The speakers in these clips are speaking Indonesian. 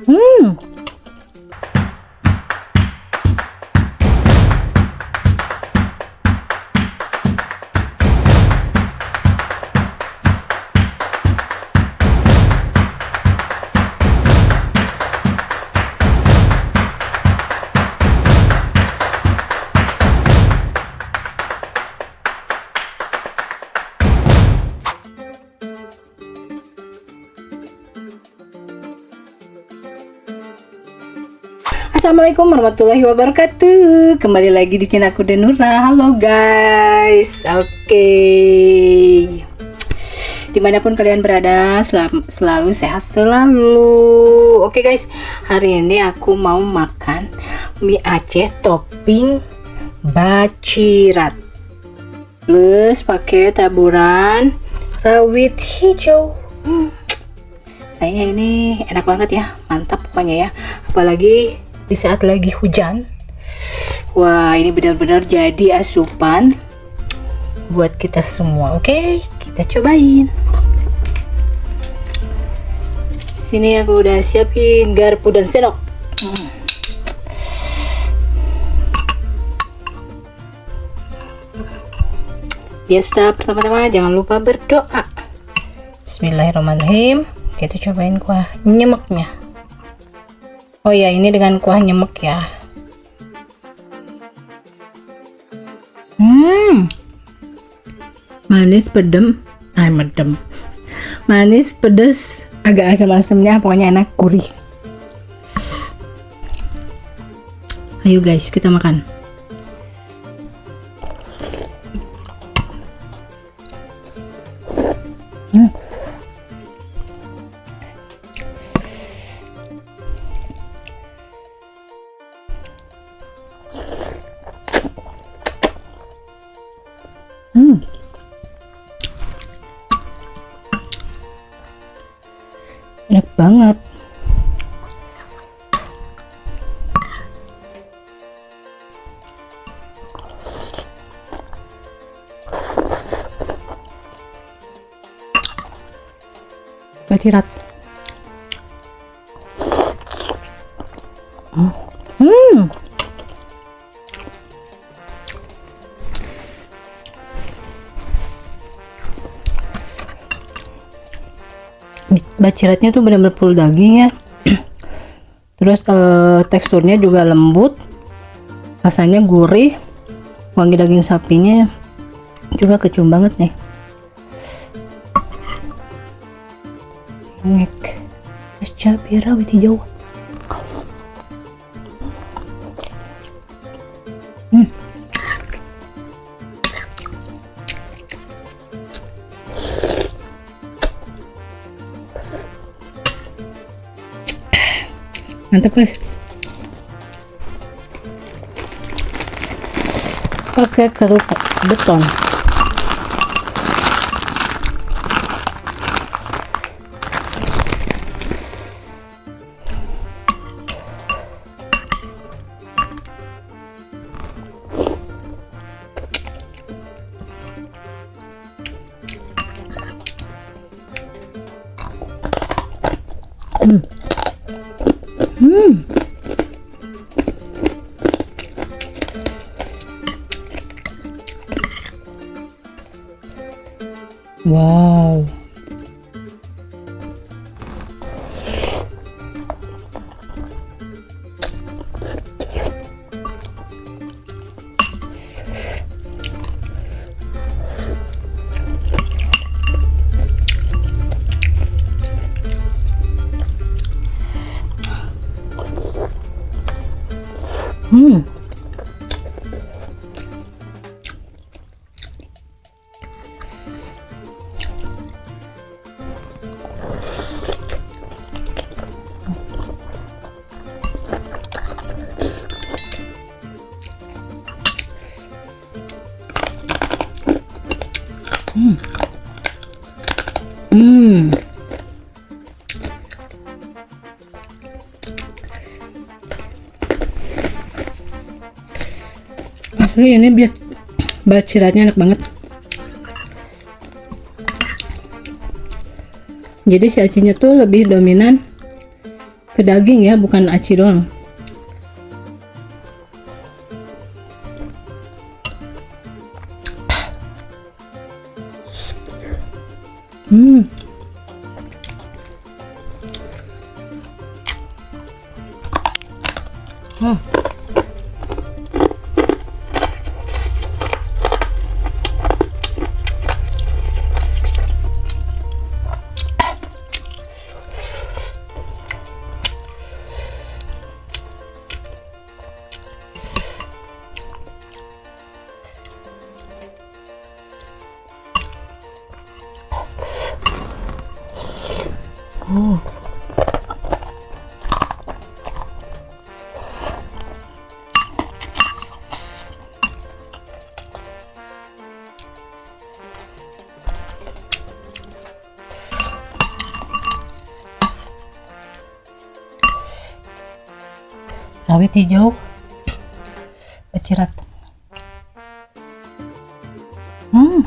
Hmm. Assalamualaikum warahmatullahi wabarakatuh. Kembali lagi di channel aku Denura. Halo guys. Oke. Dimanapun kalian berada, selalu sehat selalu. Oke guys, hari ini aku mau makan mie Aceh topping bacirat plus pakai taburan rawit hijau. Kayaknya ini enak banget ya, mantap pokoknya ya, apalagi di saat lagi hujan. Wah, ini benar-benar jadi asupan buat kita semua. Oke, kita cobain. Sini aku udah siapin garpu dan sendok. Biasa pertama-tama jangan lupa berdoa. Bismillahirrahmanirrahim. Kita cobain kuah nyemeknya. Oh ya, ini dengan kuah nyemek ya. Manis pedem, manis pedes, agak asam-asamnya, pokoknya enak, gurih. Ayo guys, kita makan. Enak banget. Bacirat. Baciratnya tuh benar-benar full daging ya. Terus teksturnya juga lembut, rasanya gurih, wangi daging sapinya juga kecium banget nih. Cengek cabai rawit hijau. Mantap guys. Pakai kerupuk beton. Wow. Asli ini baciratnya enak banget. Jadi si acinya tuh lebih dominan ke daging ya, bukan aci doang. Hmm. Hmm. Oh. Rawit hijau, bacirat. Hmm.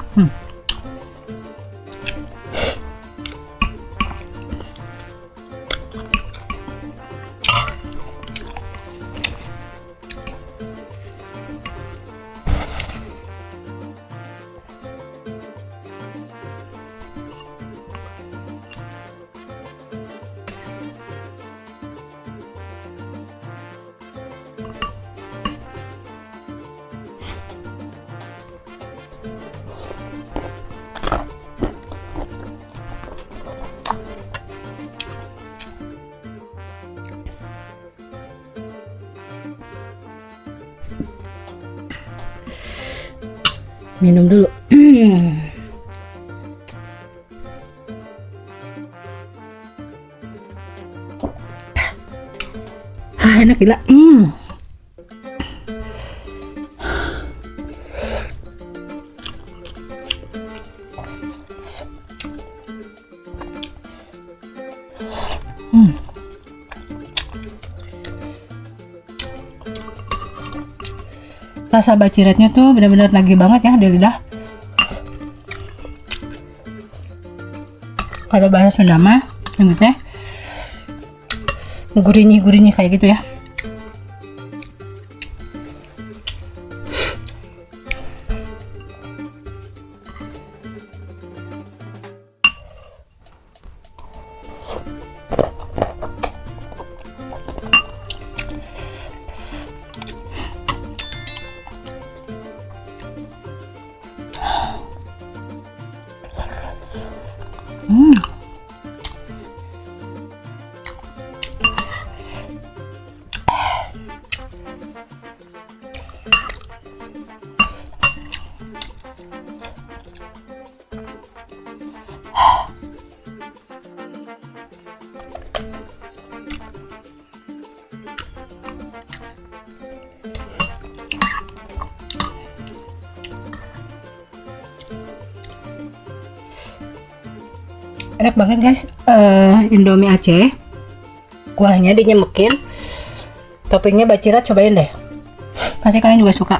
Minum dulu. Enak gila. Rasa baciratnya tuh benar-benar nagih banget ya di lidah. Kalau bahasa Sunda mah ini teh gurih-gurihnya kayak gitu ya. Enak banget guys, Indomie Aceh, kuahnya dinyemekin, toppingnya bacirat, cobain deh, pasti kalian juga suka.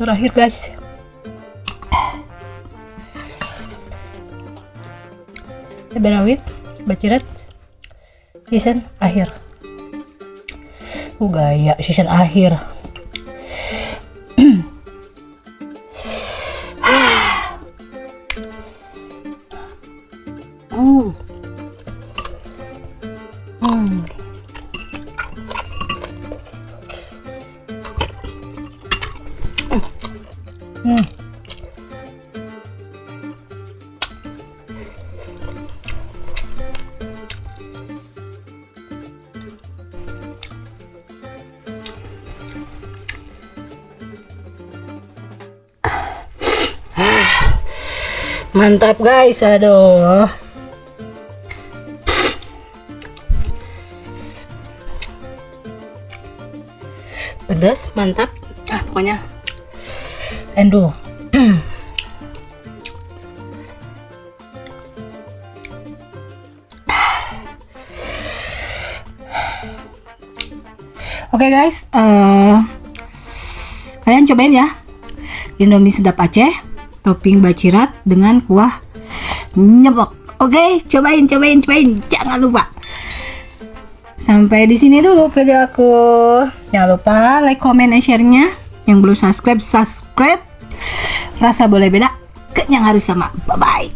terakhir guys. Cabai rawit, bacirat, season akhir. Gaya season akhir. Mantap guys, aduh. Pedas, mantap. Pokoknya endul. Oke guys, kalian cobain ya Indomie sedap Aceh topping bacirat dengan kuah nyemok. Oke, cobain, jangan lupa. Sampai di sini dulu video aku. Jangan lupa like, comment, dan share-nya. Yang belum subscribe. Rasa boleh beda, kenyang harus sama. Bye bye.